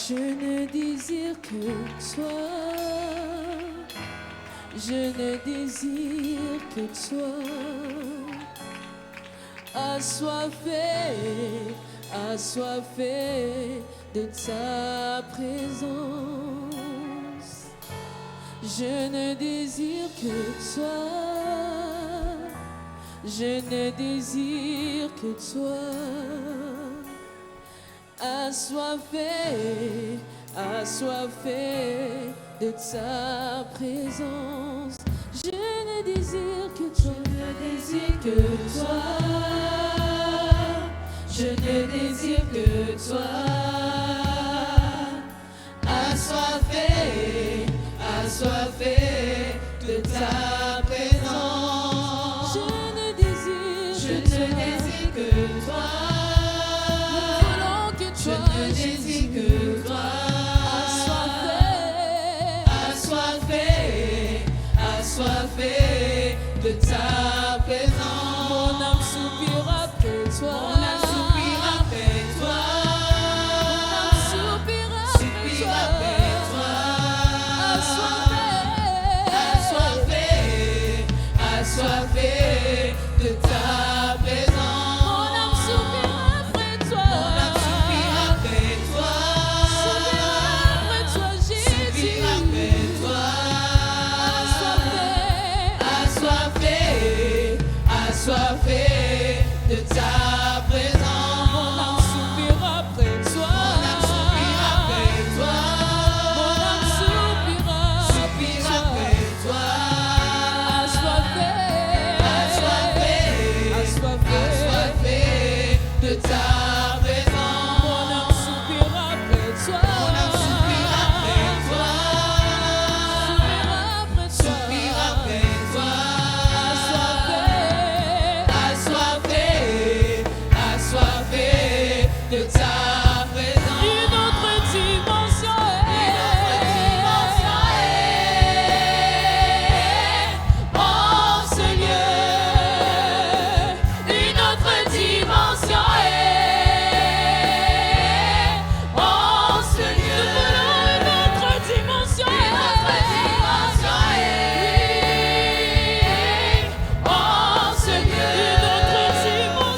Je ne désire que toi, je ne désire que toi, assoiffé de ta présence. Je ne désire que toi, je ne désire que toi. Assoiffé de ta présence. Je ne désire que toi, je ne désire que toi. Assoiffé de ta présence. Je ne désire que toi. Je ne désire que toi, assoiffé de ta présence. Mon âme soupire après toi, mon âme soupire après toi, soupire après toi, assoiffé de ta présence. Mon âme soupire après toi. Assoiffé de ta présence. Mon âme soupire après toi. Mon âme soupire après toi. Mon âme soupire après toi. Assoiffé de ta présence. Mon âme soupire après toi. Mon âme soupire après toi. Soupire après toi. Assoiffé de ta présence. Une autre dimension est en ce lieu. Une autre dimension est en ce lieu. Une autre dimension est en ce lieu. Une autre dimension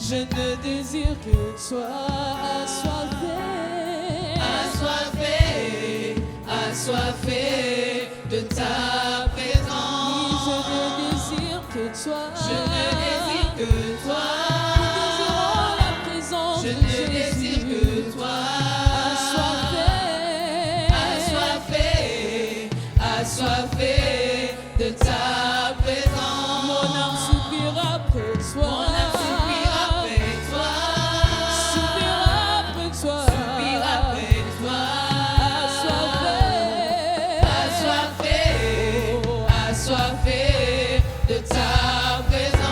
je ne désire que toi, assoiffé de ta présence. Je ne désire que toi, je ne désire que toi. La présence je ne désire que toi, assoiffé de ta présence. Mon âme soupire après toi. Mon âme soupire après toi. Soupire après toi. Soupire après toi. Assoiffé de ta présence.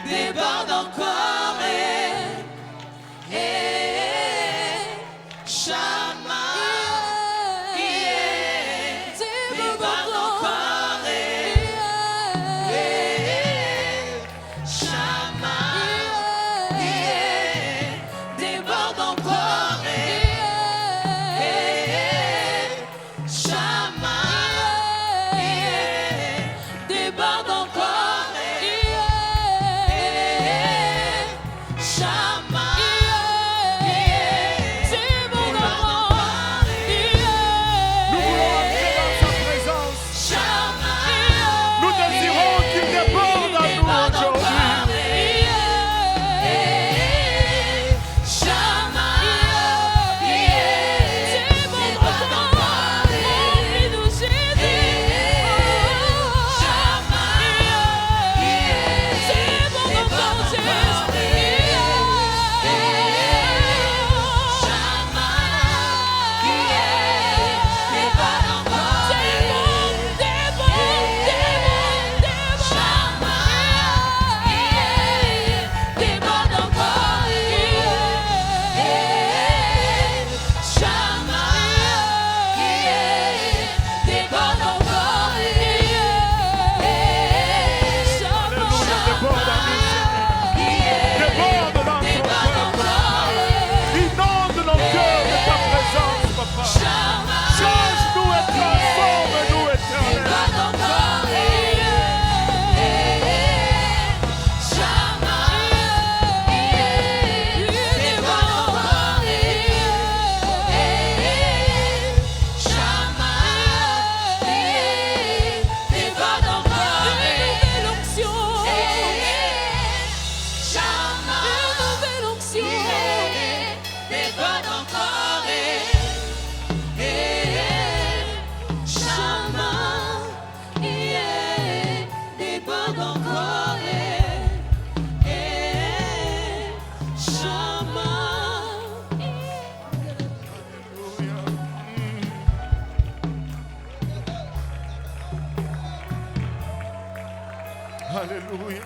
déborde encore Shama, déborde encore Shama, déborde encore Shama, déborde encore Shama, Nous voulons entrer dans sa présence. Nous désirons qu'il déborde à nous aujourd'hui. Alléluia.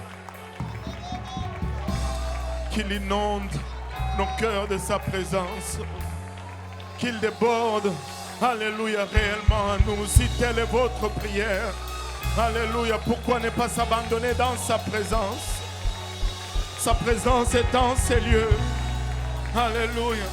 Qu'il inonde nos cœurs de sa présence. Qu'il déborde, alléluia, réellement à nous. Si telle est votre prière, alléluia, pourquoi ne pas s'abandonner dans sa présence? Sa présence est dans ces lieux. Alléluia.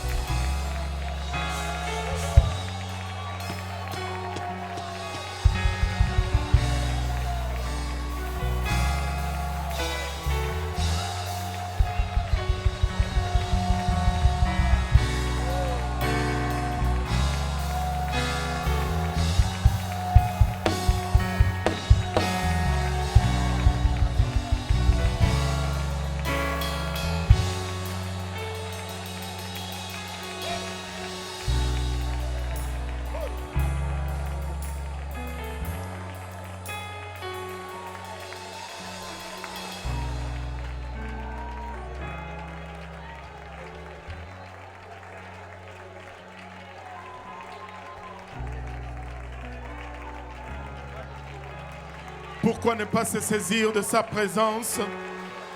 Pourquoi ne pas se saisir de sa présence?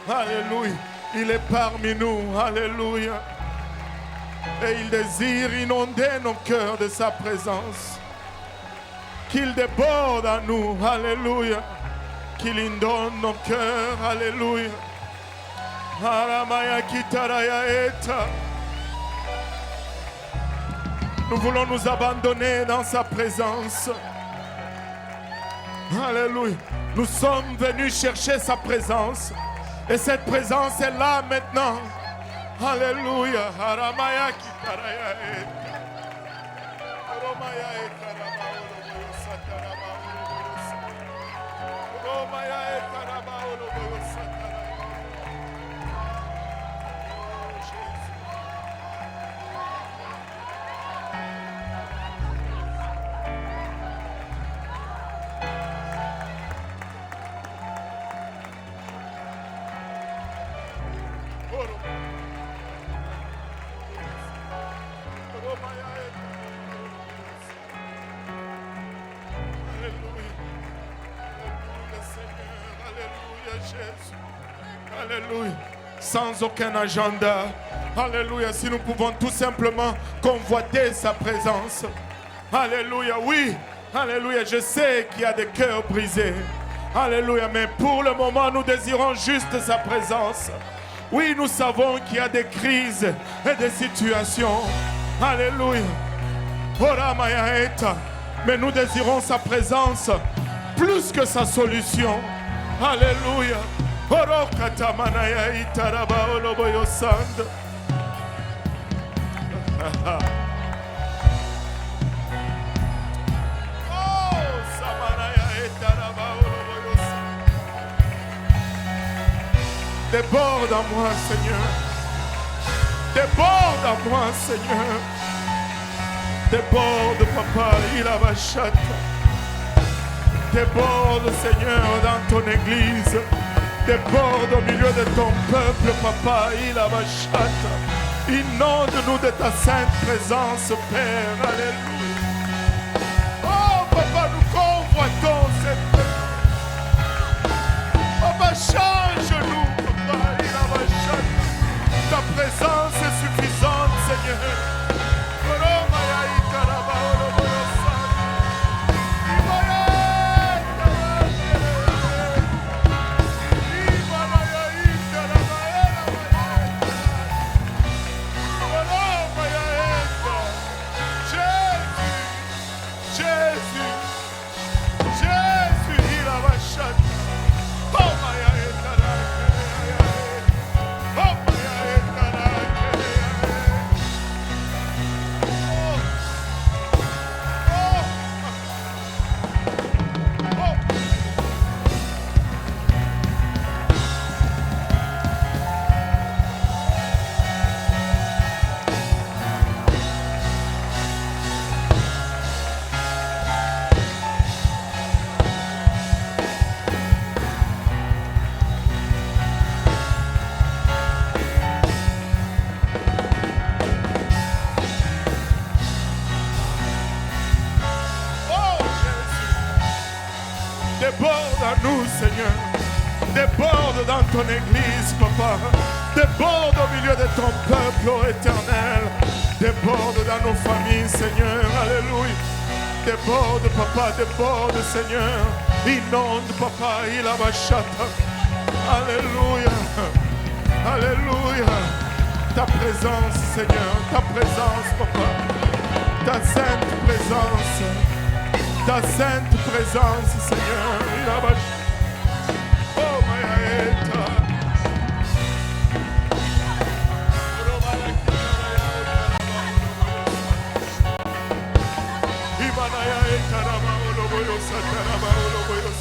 Alléluia. Il est parmi nous. Alléluia. Et il désire inonder nos cœurs de sa présence. Qu'il déborde à nous. Alléluia. Qu'il inonde nos cœurs. Alléluia. Aramaya kitaraya eta. Nous voulons nous abandonner dans sa présence. Alléluia. Nous sommes venus chercher sa présence. Et cette présence est là maintenant. Alléluia. Aramaya kitaraya eta. Romaya eta rabaolo satarabaolo satarabaolo. Romaya eta rabaolo satarabaolo. Oh Jésus. Alléluia. Sans aucun agenda. Alléluia. Si nous pouvons tout simplement convoiter sa présence. Alléluia. Oui. Alléluia. Je sais qu'il y a des cœurs brisés. Alléluia. Mais pour le moment, nous désirons juste sa présence. Oui, nous savons qu'il y a des crises et des situations. Alléluia. Ora maya eta. Mais nous désirons sa présence plus que sa solution. Alléluia. Oro katamanaya itaraba oloboyo sand. Oh, samanaya itaraba oloboyo sand. Déborde en moi, Seigneur. Déborde en moi, Seigneur. Déborde, papa, il a ma chatte. Déborde, Seigneur, dans ton église. Déborde au milieu de ton peuple, papa, il a ma chatte. Inonde-nous de ta sainte présence, Père. Alléluia. Oh, papa, nous convoitons cette présence. Papa, change-nous, papa, il a ma chatte. Ta présence est suffisante, Seigneur. Déborde à nous, Seigneur. Déborde dans ton église, papa. Déborde au milieu de ton peuple, ô Éternel. Déborde dans nos familles, Seigneur. Alléluia. Déborde, papa, déborde, Seigneur. Inonde, papa, il a ma chatte. Alléluia. Alléluia. Ta présence, Seigneur. Ta présence, papa. Ta sainte présence. Ta sainte présence, Seigneur. Il a ma chatte. Oh, Mayaeta. Imanaya Taraba Oloboyo Sataraba Oloboyo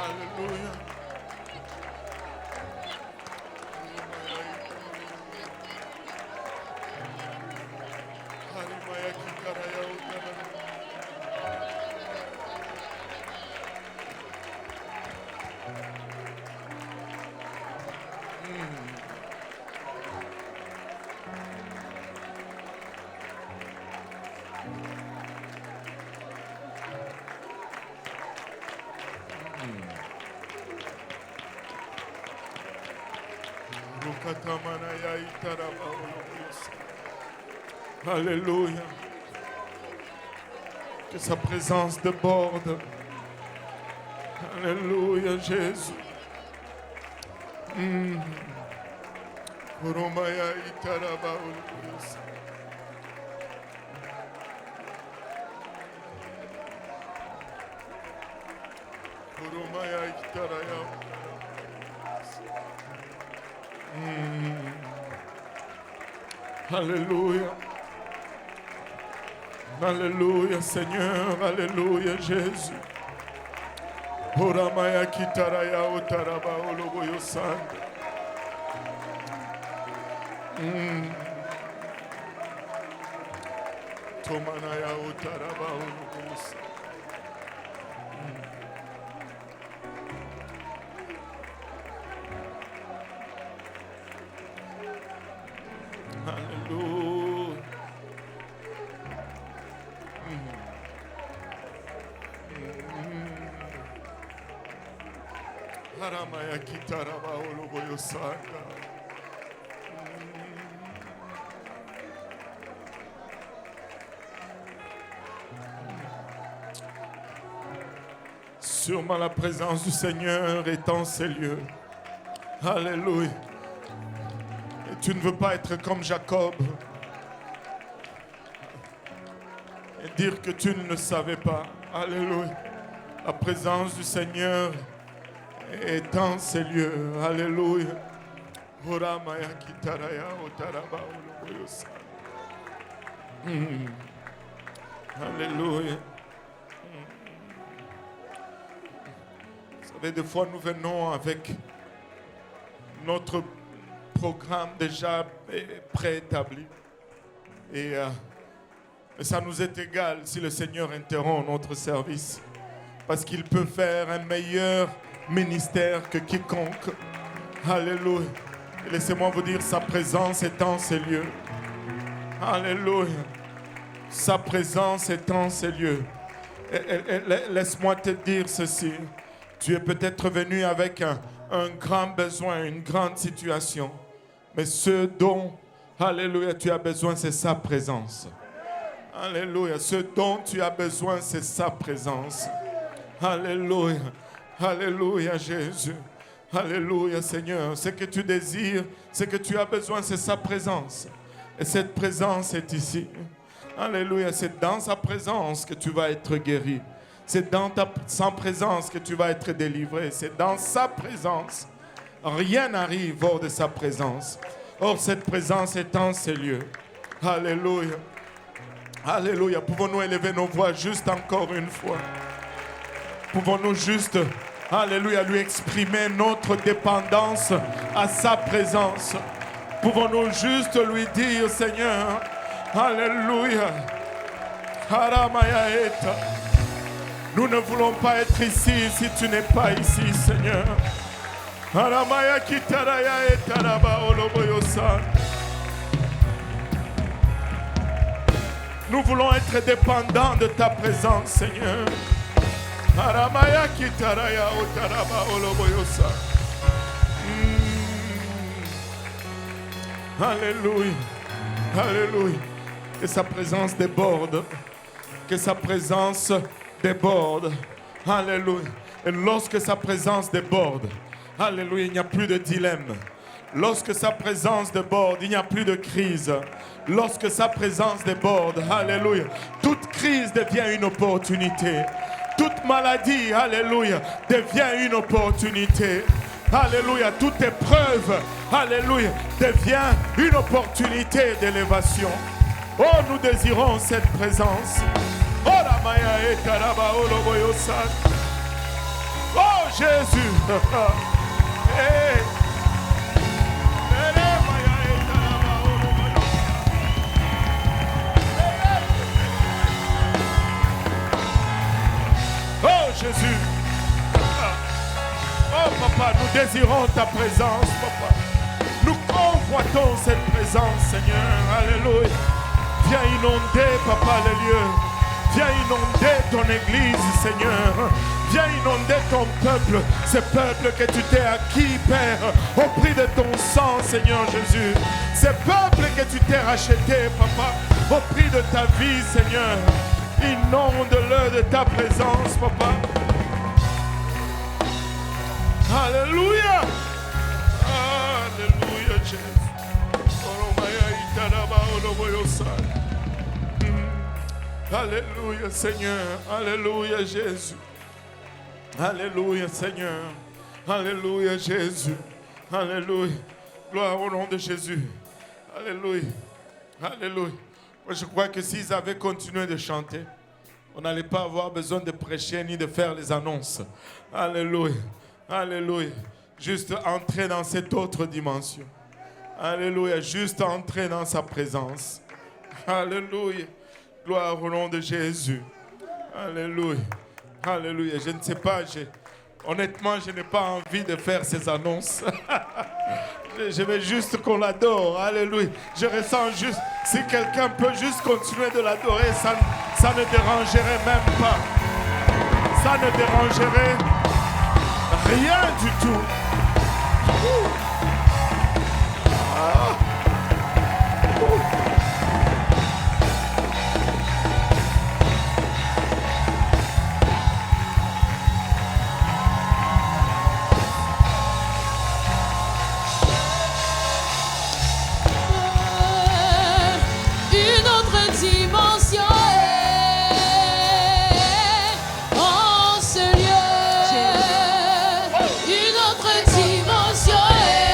Alléluia. Alléluia. Que sa présence déborde. Alléluia, Jésus. Alléluia. Alléluia, Seigneur. Alléluia, Jésus. Oramaya kitaraya otaraba oloboyo sanda. Tomanaya otaraba oloboyo sanda. Hallelujah. Haramaya kitaraba oloboyo sanda. Sûrement la présence du Seigneur est en ces lieux. Alléluia. Et tu ne veux pas être comme Jacob et dire que tu ne le savais pas. Alléluia. La présence du Seigneur est en ces lieux. Alléluia. Oramaya kitaraya otaraba oloboyo sanda. Alléluia. Vous savez, des fois nous venons avec notre programme déjà préétabli. Et ça nous est égal si le Seigneur interrompt notre service. Parce qu'il peut faire un meilleur ministère que quiconque. Alléluia. Et laissez-moi vous dire, sa présence est en ces lieux. Alléluia. Sa présence est en ces lieux. Et laisse-moi te dire ceci. Tu es peut-être venu avec un grand besoin, une grande situation. Mais ce dont, alléluia, tu as besoin, c'est sa présence. Alléluia. Ce dont tu as besoin, c'est sa présence. Alléluia. Alléluia, Jésus. Alléluia, Seigneur. Ce que tu désires, ce que tu as besoin, c'est sa présence. Et cette présence est ici. Alléluia. C'est dans sa présence que tu vas être guéri. C'est dans sa présence que tu vas être délivré. C'est dans sa présence. Rien n'arrive hors de sa présence. Or, cette présence est en ces lieux. Alléluia. Alléluia. Pouvons-nous élever nos voix juste encore une fois? Pouvons-nous juste, alléluia, lui exprimer notre dépendance à sa présence? Pouvons-nous juste lui dire, Seigneur, alléluia, Haramaya eta. Nous ne voulons pas être ici si tu n'es pas ici, Seigneur. Haramaya kitaraya eta raba oloboyosan. Nous voulons être dépendants de ta présence, Seigneur. Haramaya kitaraya otaraba oloboyosan. Alléluia. Alléluia. Que sa présence déborde. Que sa présence déborde. Alléluia. Et lorsque sa présence déborde, alléluia, il n'y a plus de dilemme. Lorsque sa présence déborde, il n'y a plus de crise. Lorsque sa présence déborde, alléluia, toute crise devient une opportunité. Toute maladie, alléluia, devient une opportunité. Alléluia, toute épreuve, alléluia, devient une opportunité d'élévation. Oh, nous désirons cette présence. Oh, la maya et taraba oloboyosan. Oh, Jésus. Hey. Oh, Jésus. Oh, papa, nous désirons ta présence, papa. Nous convoitons cette présence, Seigneur. Alléluia. Viens inonder, papa, les lieux. Viens inonder ton église, Seigneur. Viens inonder ton peuple, ce peuple que tu t'es acquis, Père, au prix de ton sang, Seigneur Jésus. Ce peuple que tu t'es racheté, papa, au prix de ta vie, Seigneur. Inonde-le de ta présence, papa. Alléluia. Alléluia, Jésus. Alléluia, Seigneur. Alléluia, Jésus. Alléluia, Seigneur. Alléluia, Jésus. Alléluia. Gloire au nom de Jésus. Alléluia. Alléluia. Moi, je crois que s'ils avaient continué de chanter, On n'allait pas avoir besoin de prêcher ni de faire les annonces. Alléluia. Alléluia. Juste entrer dans cette autre dimension. Alléluia. Juste entrer dans sa présence. Alléluia. Gloire au nom de Jésus. Alléluia. Alléluia. Je ne sais pas, honnêtement, je n'ai pas envie de faire ces annonces. Je veux juste qu'on l'adore. Alléluia. Je ressens juste, si quelqu'un peut juste continuer de l'adorer, ça ne dérangerait même pas. Ça ne dérangerait rien du tout. Ah. Une autre dimension est en ce lieu. Une autre dimension est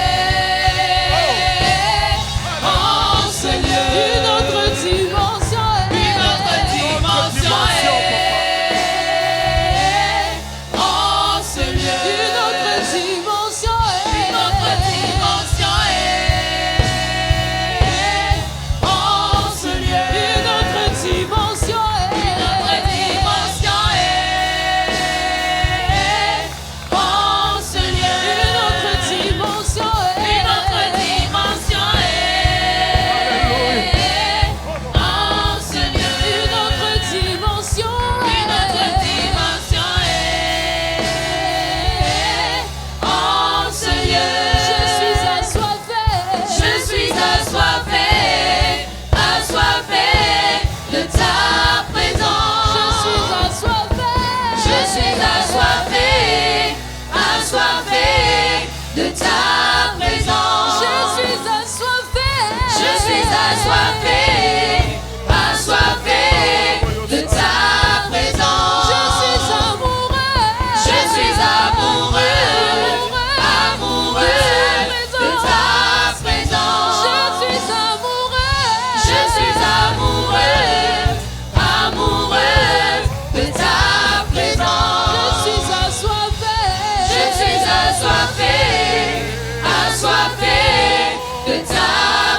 en ce lieu. Une autre dimension est. Une autre dimension est en ce lieu. Une autre dimension est. Une autre dimension est en ce lieu. Une autre dimension est. Une autre dimension est en ce lieu. Une autre dimension est. Une autre dimension est en ce lieu. Une autre dimension. Une autre dimension est en ce lieu. Je suis assoiffé. Je suis assoiffé, assoiffé de ta présence. Je suis assoiffé. Je suis assoiffé, assoiffé de ta présence. Je suis assoiffé. Je suis assoiffé, assoiffé de ta présence. Je suis amoureux. Je suis amoureux, amoureux de ta présence. Je suis amoureux. Je suis amoureux, amoureux de ta présence. Je suis assoiffé. Je suis assoiffé, assoiffé de ta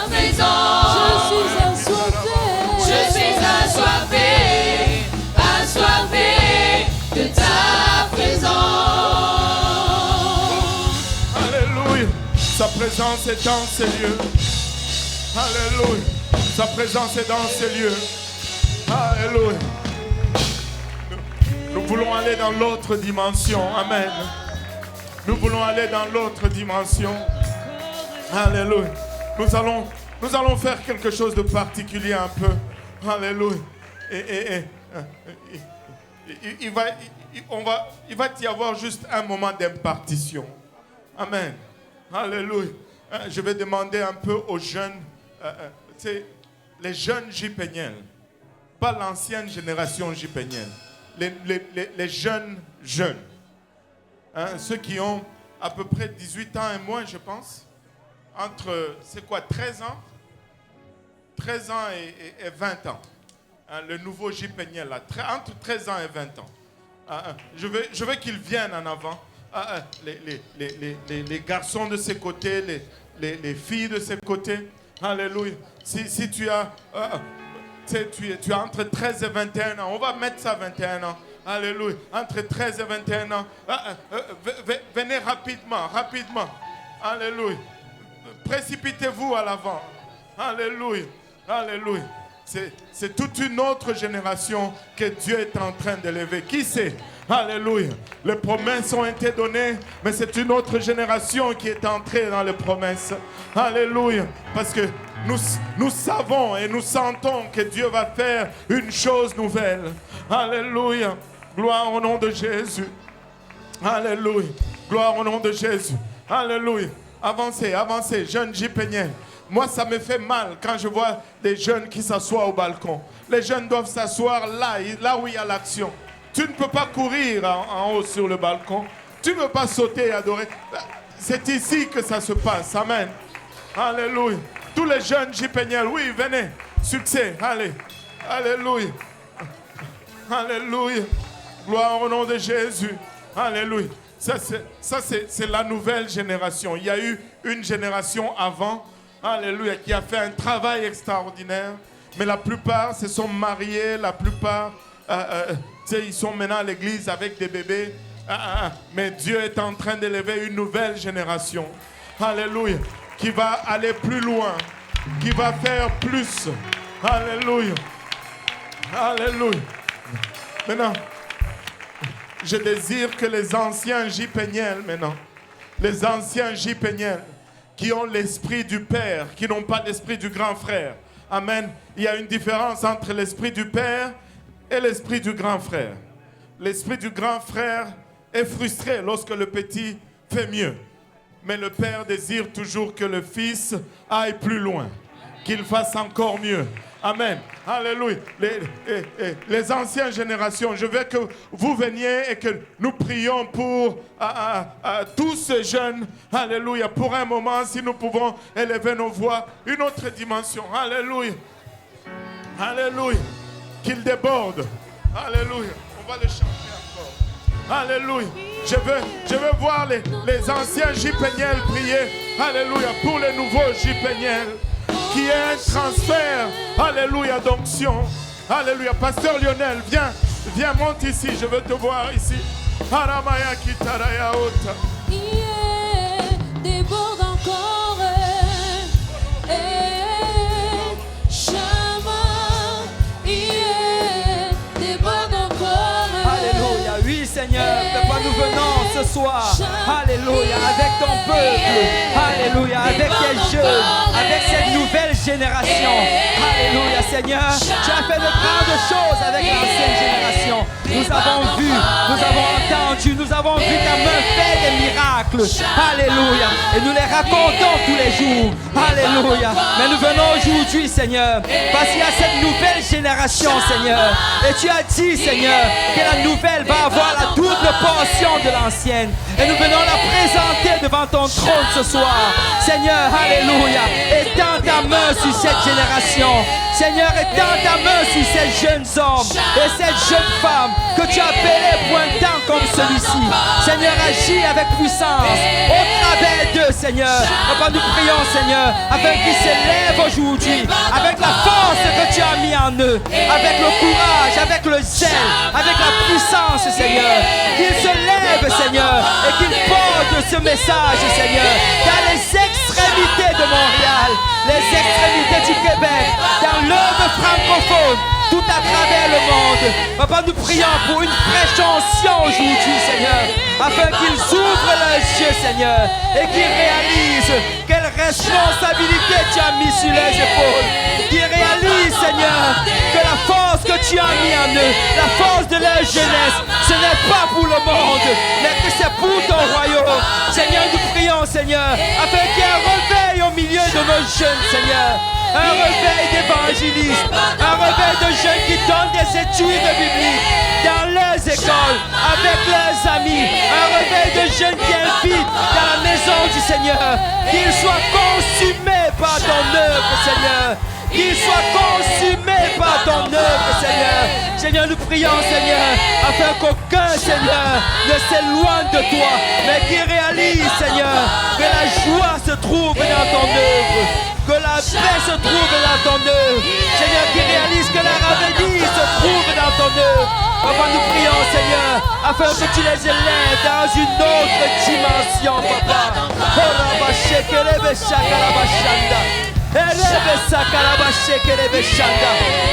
présence. Je suis assoiffé. Je suis assoiffé, assoiffé de ta présence. Alléluia. Sa présence est dans ces lieux. Alléluia. Sa présence est dans ces lieux. Alléluia. Nous voulons aller dans l'autre dimension. Amen. Nous voulons aller dans l'autre dimension. Alléluia. Nous allons faire quelque chose de particulier un peu. Alléluia. Il va y avoir juste un moment d'impartition. Amen. Alléluia. Je vais demander un peu aux jeunes, les jeunes JPNL, pas l'ancienne génération JPNL, les jeunes, hein, ceux qui ont à peu près 18 ans et moins, je pense, entre, 13 ans 13 ans et 20 ans, hein, le nouveau JPNL, là, entre 13 ans et 20 ans. Je veux qu'ils viennent en avant. Les garçons de ces côtés, les filles de ces côtés. Alléluia. Si tu as, tu as entre 13 et 21 ans, on va mettre ça à 21 ans. Alléluia. Entre 13 et 21 ans. Venez rapidement. Alléluia. Précipitez-vous à l'avant. Alléluia. Alléluia. C'est toute une autre génération que Dieu est en train d'élever. Qui sait? Alléluia. Les promesses ont été données, mais c'est une autre génération qui est entrée dans les promesses. Alléluia. Parce que nous savons et nous sentons que Dieu va faire une chose nouvelle. Alléluia. Gloire au nom de Jésus. Alléluia. Gloire au nom de Jésus. Alléluia. Avancez, jeunes JPNL. Moi, ça me fait mal quand je vois des jeunes qui s'assoient au balcon. Les jeunes doivent s'asseoir là où il y a l'action. Tu ne peux pas courir en haut sur le balcon. Tu ne peux pas sauter et adorer. C'est ici que ça se passe. Amen. Alléluia. Tous les jeunes JPNL, oui, venez. Succès. Allez. Alléluia. Alléluia. Gloire au nom de Jésus. Alléluia. Ça, c'est la nouvelle génération. Il y a eu une génération avant, alléluia, qui a fait un travail extraordinaire. Mais la plupart se sont mariés, la plupart, ils sont maintenant à l'église avec des bébés. Mais Dieu est en train d'élever une nouvelle génération. Alléluia. Qui va aller plus loin. Qui va faire plus. Alléluia. Alléluia. Maintenant, je désire que les anciens J-Péniel maintenant, les anciens J-Péniel qui ont l'esprit du Père, qui n'ont pas l'esprit du grand frère. Amen. Il y a une différence entre l'esprit du Père et l'esprit du grand frère. L'esprit du grand frère est frustré lorsque le petit fait mieux. Mais le Père désire toujours que le Fils aille plus loin, qu'il fasse encore mieux. Amen. Alléluia. Les anciennes générations, je veux que vous veniez et que nous prions pour tous ces jeunes. Alléluia. Pour un moment, si nous pouvons élever nos voix, une autre dimension. Alléluia. Alléluia. Qu'il déborde. Alléluia. On va le chanter encore. Alléluia. Je veux voir les anciens J-Péniel prier. Alléluia. Pour les nouveaux J-Péniel. Qui est un transfert, alléluia, d'onction. Alléluia. Pasteur Lionel, viens, monte ici. Je veux te voir ici. Aramaya Kitaraya Ota. Déborde encore. Chama. Déborde encore. Alléluia. Oui, Seigneur, papa, nous venons ce soir. Alléluia. Avec ton peuple. Alléluia. Avec tes jeunes. Avec cette nouvelle génération. Alléluia, Seigneur. Tu as fait de grandes choses avec l'ancienne génération. Nous avons vu, nous avons entendu, nous avons vu ta main faire des miracles. Alléluia. Et nous les racontons tous les jours. Alléluia. Mais nous venons aujourd'hui, Seigneur, parce qu'il y a cette nouvelle génération, Seigneur. Et tu as dit, Seigneur, que la nouvelle va avoir la double portion de l'ancienne. Et nous venons la présenter devant ton trône ce soir. Seigneur, alléluia. Étends ta main sur cette génération. Seigneur, étends ta main sur ces jeunes hommes et cette jeune femme que tu as appelés pour un temps comme celui-ci. Seigneur, agis avec puissance au travers d'eux, Seigneur. Papa, nous prions, Seigneur, afin qu'ils s'élèvent aujourd'hui avec la force que tu as mis en eux, avec le courage, avec le zèle, avec la puissance, Seigneur. Qu'ils se lèvent, Seigneur, et qu'ils portent ce message, Seigneur, dans les extrémités de Montréal, les extrémités du Québec, dans l'œuvre francophone, tout à travers le monde. Papa, nous prions pour une fraîche onction aujourd'hui, Seigneur, afin qu'ils ouvrent leurs yeux, Seigneur, et qu'ils réalisent quelle responsabilité tu as mis sur leurs épaules. Qu'ils réalisent, Seigneur, que la force que tu as mis en eux, la force de leur jeunesse, ce n'est pas pour le monde, mais que c'est pour ton royaume. Seigneur, nous prions, Seigneur, afin qu'il y ait un réveil au milieu de nos jeunes, Seigneur. Un réveil d'évangélistes, un réveil de jeunes qui donnent des études bibliques dans leurs écoles, avec leurs amis, un réveil de jeunes qui invitent dans la maison du Seigneur, qu'ils soient consumés par ton œuvre, Seigneur. Qu'ils soient consumés par ton œuvre, Seigneur. Seigneur, nous prions, Seigneur, afin qu'aucun, Seigneur, ne s'éloigne de toi, mais qu'il réalise, Seigneur, que la joie se trouve dans ton œuvre, que la paix se trouve dans ton œuvre. Seigneur, qui réalise que la ravenie se trouve dans ton œuvre. Papa, nous prions, Seigneur, afin que tu les élèves dans une autre dimension, Papa.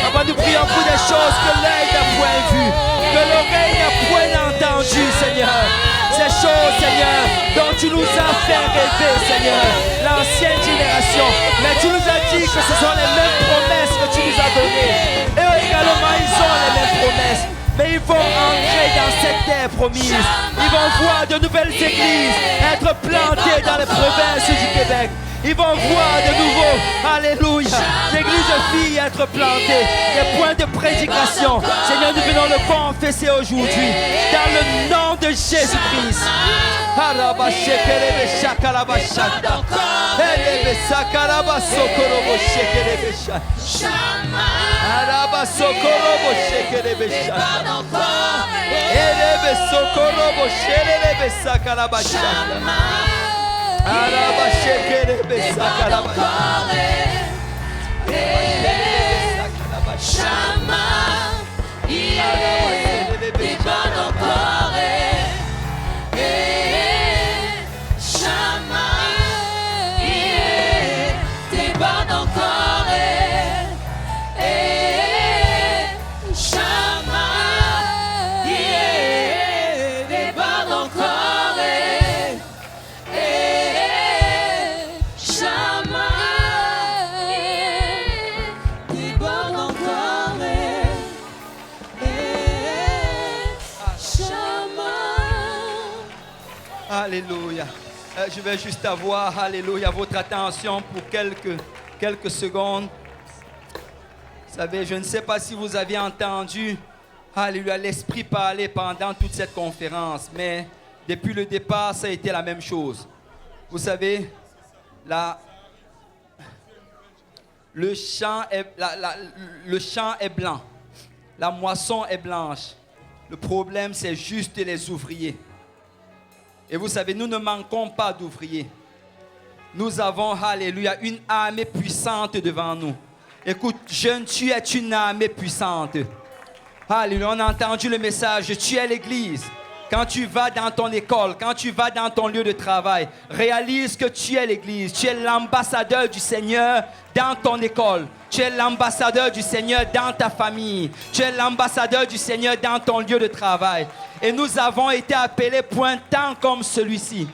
Papa, nous prions pour des choses que l'œil n'a point vues, que l'oreille n'a point entendues, Seigneur. Ces choses, Seigneur, dont tu nous as fait rêver, Seigneur, l'ancienne génération. Mais tu nous as dit que ce sont les mêmes promesses que tu nous as données. Et eux également, ils ont les mêmes promesses. Mais ils vont entrer dans cette terre promise. Ils vont voir de nouvelles églises être plantées dans les provinces du Québec. Ils vont voir de nouveau, alléluia, l'église filles être plantée, des points de prédication. Seigneur, nous venons le confesser aujourd'hui, dans le nom de Jésus-Christ. Alléluia. Je vais juste avoir, alléluia, votre attention pour quelques secondes. Vous savez, je ne sais pas si vous avez entendu, alléluia, l'Esprit parler pendant toute cette conférence, mais depuis le départ, ça a été la même chose. Vous savez, le champ est blanc, la moisson est blanche. Le problème, c'est juste les ouvriers. Et vous savez, nous ne manquons pas d'ouvriers. Nous avons, alléluia, une armée puissante devant nous. Écoute, jeune, tu es une armée puissante. Alléluia, on a entendu le message, tu es l'église. Quand tu vas dans ton école, quand tu vas dans ton lieu de travail, réalise que tu es l'église. Tu es l'ambassadeur du Seigneur dans ton école. Tu es l'ambassadeur du Seigneur dans ta famille. Tu es l'ambassadeur du Seigneur dans ton lieu de travail. Et nous avons été appelés pour un temps comme celui-ci.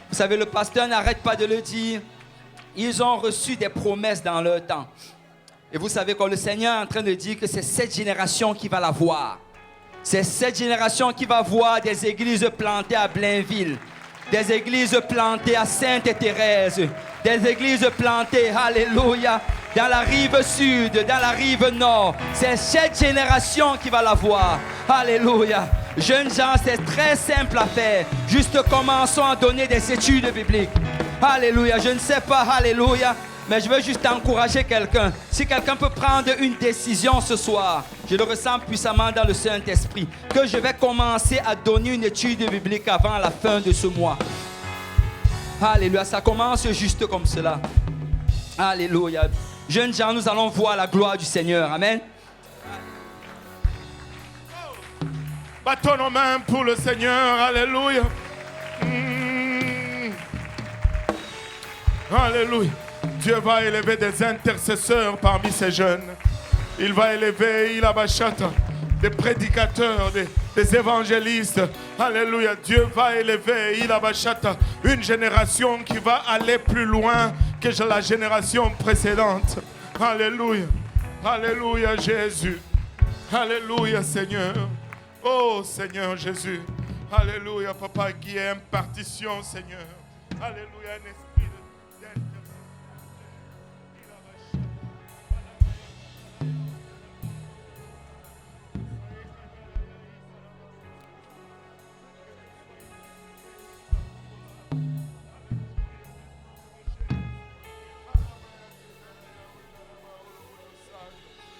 Vous savez, le pasteur n'arrête pas de le dire. Ils ont reçu des promesses dans leur temps. Et vous savez, quand le Seigneur est en train de dire que c'est cette génération qui va la voir. C'est cette génération qui va voir des églises plantées à Blainville, des églises plantées à Sainte-Thérèse, des églises plantées, alléluia, dans la rive sud, dans la rive nord. C'est cette génération qui va la voir. Alléluia. Jeunes gens, c'est très simple à faire. Juste commençons à donner des études bibliques. Alléluia. Je ne sais pas, alléluia, mais je veux juste encourager quelqu'un. Si quelqu'un peut prendre une décision ce soir, je le ressens puissamment dans le Saint-Esprit, que je vais commencer à donner une étude biblique avant la fin de ce mois. Alléluia, ça commence juste comme cela. Alléluia. Jeunes gens, nous allons voir la gloire du Seigneur. Amen. Battons nos mains pour le Seigneur. Alléluia. Alléluia. Dieu va élever des intercesseurs parmi ces jeunes. Il va élever des prédicateurs, des évangélistes. Alléluia. Dieu va élever une génération qui va aller plus loin que la génération précédente. Alléluia. Alléluia Jésus. Alléluia Seigneur. Oh Seigneur Jésus. Alléluia Papa, qui est impartition Seigneur. Alléluia, un esprit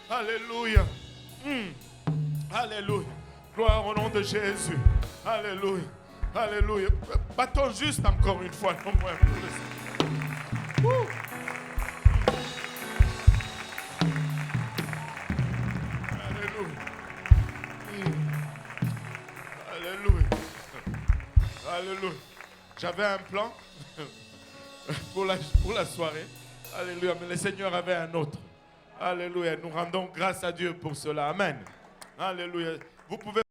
Alléluia. Alléluia. Gloire au nom de Jésus. Alléluia. Alléluia. Battons juste encore une fois. Alléluia. Alléluia. Alléluia. J'avais un plan pour la soirée. Alléluia. Mais le Seigneur avait un autre. Alléluia. Nous rendons grâce à Dieu pour cela. Amen. Alléluia. Vous pouvez